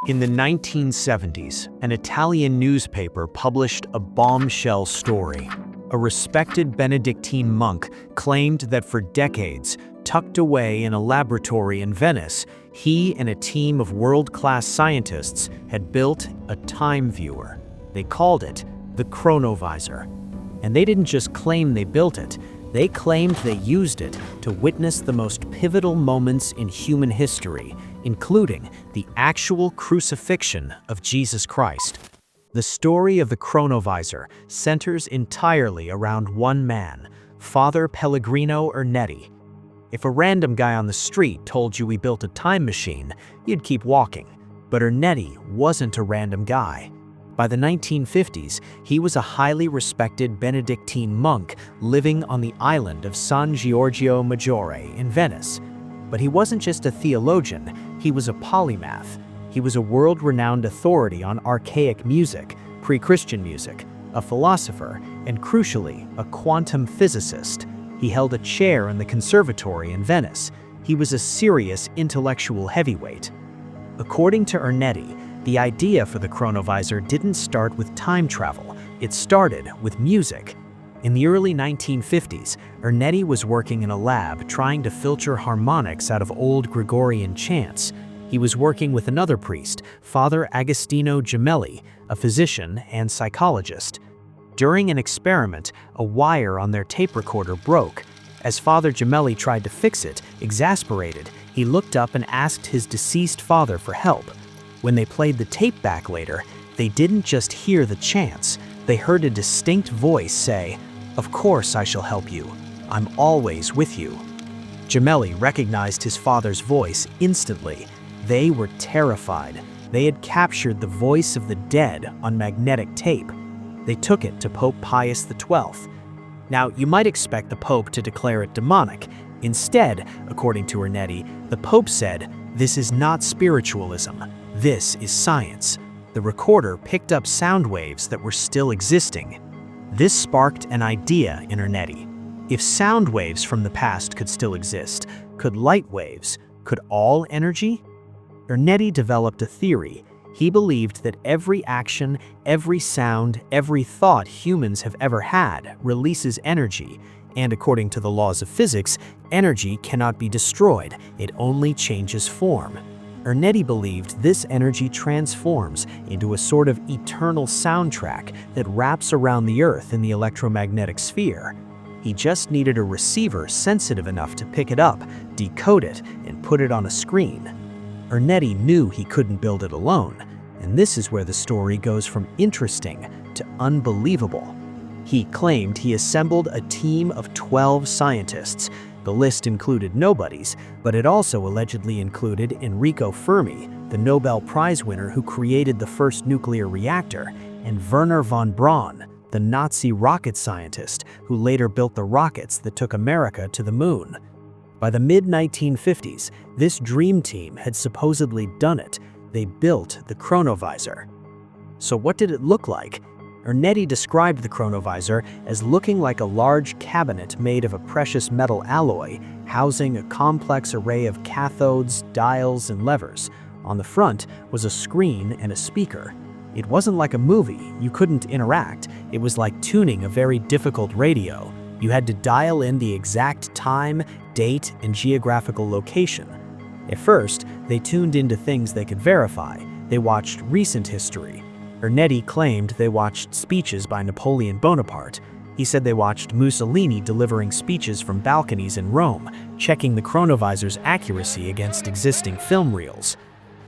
In the 1970s, an Italian newspaper published a bombshell story. A respected Benedictine monk claimed that for decades, tucked away in a laboratory in Venice, he and a team of world-class scientists had built a time viewer. They called it the Chronovisor. And they didn't just claim they built it, they claimed they used it to witness the most pivotal moments in human history, including the actual crucifixion of Jesus Christ. The story of the Chronovisor centers entirely around one man, Father Pellegrino Ernetti. If a random guy on the street told you he built a time machine, you'd keep walking. But Ernetti wasn't a random guy. By the 1950s, he was a highly respected Benedictine monk living on the island of San Giorgio Maggiore in Venice. But he wasn't just a theologian, he was a polymath. He was a world-renowned authority on archaic music, pre-Christian music, a philosopher, and crucially, a quantum physicist. He held a chair in the conservatory in Venice. He was a serious intellectual heavyweight. According to Ernetti, the idea for the Chronovisor didn't start with time travel, it started with music. In the early 1950s, Ernetti was working in a lab trying to filter harmonics out of old Gregorian chants. He was working with another priest, Father Agostino Gemelli, a physician and psychologist. During an experiment, a wire on their tape recorder broke. As Father Gemelli tried to fix it, exasperated, he looked up and asked his deceased father for help. When they played the tape back later, they didn't just hear the chants, they heard a distinct voice say, "Of course I shall help you. I'm always with you." Gemelli recognized his father's voice instantly. They were terrified. They had captured the voice of the dead on magnetic tape. They took it to Pope Pius XII. Now, you might expect the Pope to declare it demonic. Instead, according to Ernetti, the Pope said, "This is not spiritualism. This is science." The recorder picked up sound waves that were still existing. This sparked an idea in Ernetti. If sound waves from the past could still exist, could light waves, could all energy? Ernetti developed a theory. He believed that every action, every sound, every thought humans have ever had releases energy, and according to the laws of physics, energy cannot be destroyed, it only changes form. Ernetti believed this energy transforms into a sort of eternal soundtrack that wraps around the Earth in the electromagnetic sphere. He just needed a receiver sensitive enough to pick it up, decode it, and put it on a screen. Ernetti knew he couldn't build it alone, and this is where the story goes from interesting to unbelievable. He claimed he assembled a team of 12 scientists. The list included nobodies, but it also allegedly included Enrico Fermi, the Nobel Prize winner who created the first nuclear reactor, and Wernher von Braun, the Nazi rocket scientist who later built the rockets that took America to the moon. By the mid-1950s, this dream team had supposedly done it. They built the Chronovisor. So what did it look like? Ernetti described the Chronovisor as looking like a large cabinet made of a precious metal alloy, housing a complex array of cathodes, dials, and levers. On the front was a screen and a speaker. It wasn't like a movie, you couldn't interact. It was like tuning a very difficult radio. You had to dial in the exact time, date, and geographical location. At first, they tuned into things they could verify. They watched recent history. Ernetti claimed they watched speeches by Napoleon Bonaparte. He said they watched Mussolini delivering speeches from balconies in Rome, checking the Chronovisor's accuracy against existing film reels.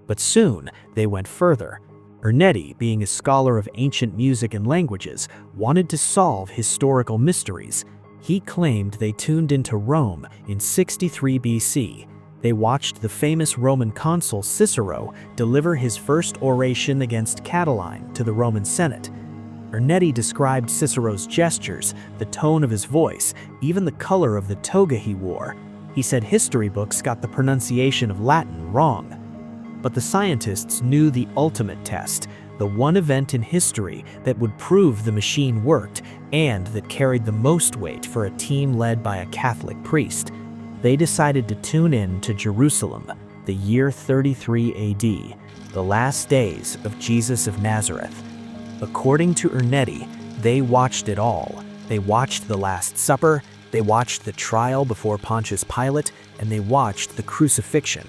But soon, they went further. Ernetti, being a scholar of ancient music and languages, wanted to solve historical mysteries. He claimed they tuned into Rome in 63 BC. They watched the famous Roman consul Cicero deliver his first oration against Catiline to the Roman Senate. Ernetti described Cicero's gestures, the tone of his voice, even the color of the toga he wore. He said history books got the pronunciation of Latin wrong. But the scientists knew the ultimate test, the one event in history that would prove the machine worked and that carried the most weight for a team led by a Catholic priest. They decided to tune in to Jerusalem, the year 33 AD. The Last Days of Jesus of Nazareth. According to Ernetti, they watched it all. They watched the Last Supper, they watched the trial before Pontius Pilate, and they watched the crucifixion.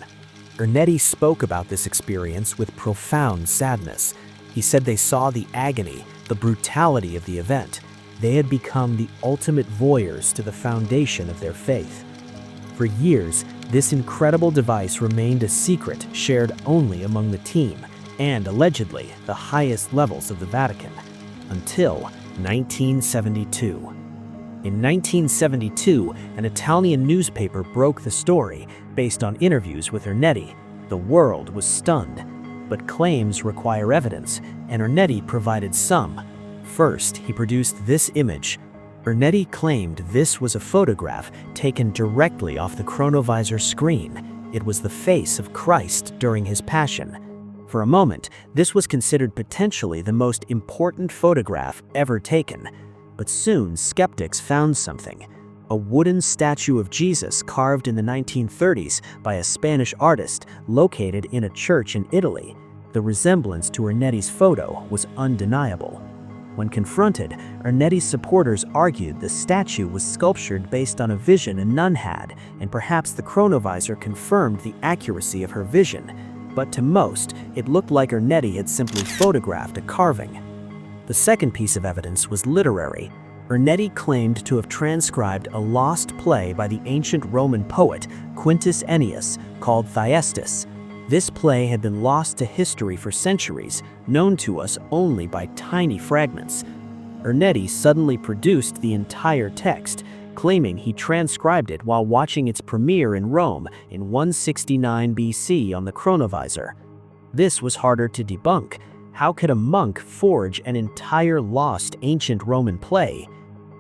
Ernetti spoke about this experience with profound sadness. He said they saw the agony, the brutality of the event. They had become the ultimate voyeurs to the foundation of their faith. For years, this incredible device remained a secret shared only among the team and, allegedly, the highest levels of the Vatican, until 1972. In 1972, an Italian newspaper broke the story based on interviews with Ernetti. The world was stunned, but claims require evidence, and Ernetti provided some. First, he produced this image. Ernetti claimed this was a photograph taken directly off the Chronovisor screen. It was the face of Christ during his passion. For a moment, this was considered potentially the most important photograph ever taken. But soon, skeptics found something. A wooden statue of Jesus carved in the 1930s by a Spanish artist located in a church in Italy. The resemblance to Ernetti's photo was undeniable. When confronted, Ernetti's supporters argued the statue was sculptured based on a vision a nun had, and perhaps the Chronovisor confirmed the accuracy of her vision. But to most, it looked like Ernetti had simply photographed a carving. The second piece of evidence was literary. Ernetti claimed to have transcribed a lost play by the ancient Roman poet Quintus Ennius called Thyestes. This play had been lost to history for centuries, known to us only by tiny fragments. Ernetti suddenly produced the entire text, claiming he transcribed it while watching its premiere in Rome in 169 BC on the Chronovisor. This was harder to debunk. How could a monk forge an entire lost ancient Roman play?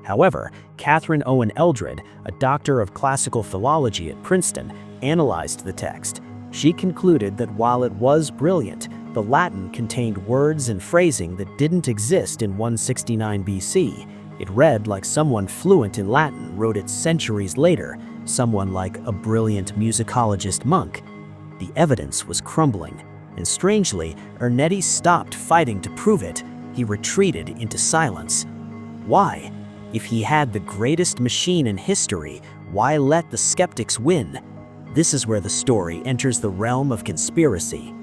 However, Catherine Owen Eldred, a doctor of classical philology at Princeton, analyzed the text. She concluded that while it was brilliant, the Latin contained words and phrasing that didn't exist in 169 BC. It read like someone fluent in Latin wrote it centuries later, someone like a brilliant musicologist monk. The evidence was crumbling, and strangely, Ernetti stopped fighting to prove it. He retreated into silence. Why? If he had the greatest machine in history, why let the skeptics win? This is where the story enters the realm of conspiracy.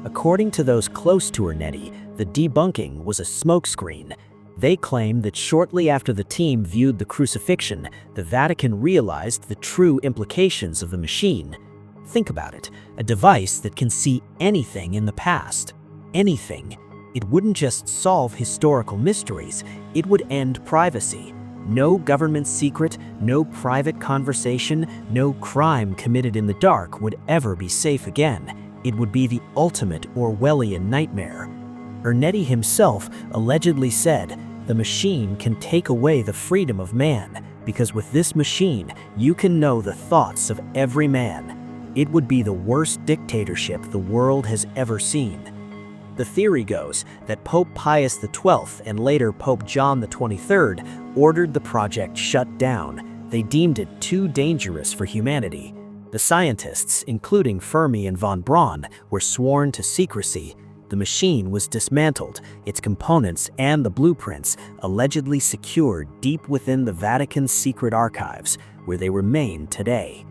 According to those close to Ernetti, the debunking was a smokescreen. They claim that shortly after the team viewed the crucifixion, the Vatican realized the true implications of the machine. Think about it, a device that can see anything in the past. Anything. It wouldn't just solve historical mysteries, it would end privacy. No government secret, no private conversation, no crime committed in the dark would ever be safe again. It would be the ultimate Orwellian nightmare. Ernetti himself allegedly said, "The machine can take away the freedom of man, because with this machine, you can know the thoughts of every man." It would be the worst dictatorship the world has ever seen. The theory goes that Pope Pius XII and later Pope John XXIII ordered the project shut down. They deemed it too dangerous for humanity. The scientists, including Fermi and von Braun, were sworn to secrecy. The machine was dismantled, its components and the blueprints allegedly secured deep within the Vatican's secret archives, where they remain today.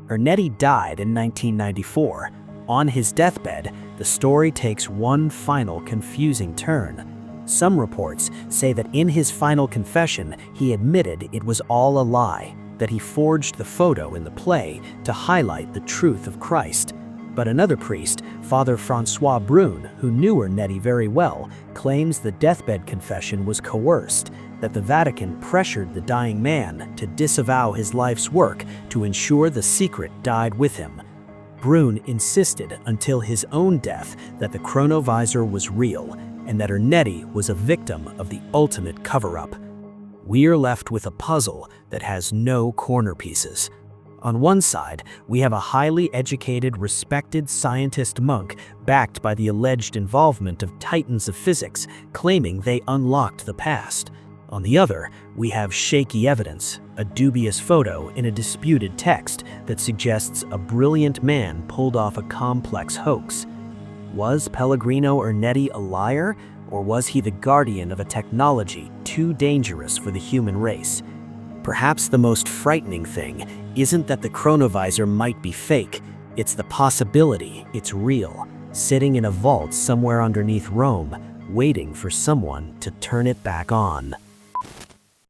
Ernetti died in 1994. On his deathbed, the story takes one final confusing turn. Some reports say that in his final confession, he admitted it was all a lie, that he forged the photo in the play to highlight the truth of Christ. But another priest, Father Francois Brune, who knew Ernetti very well, claims the deathbed confession was coerced, that the Vatican pressured the dying man to disavow his life's work to ensure the secret died with him. Brune insisted until his own death that the Chronovisor was real and that Ernetti was a victim of the ultimate cover-up. We're left with a puzzle that has no corner pieces. On one side, we have a highly educated, respected scientist monk backed by the alleged involvement of titans of physics, claiming they unlocked the past. On the other, we have shaky evidence, a dubious photo in a disputed text that suggests a brilliant man pulled off a complex hoax. Was Pellegrino Ernetti a liar, or was he the guardian of a technology too dangerous for the human race? Perhaps the most frightening thing isn't that the Chronovisor might be fake, it's the possibility it's real, sitting in a vault somewhere underneath Rome, waiting for someone to turn it back on.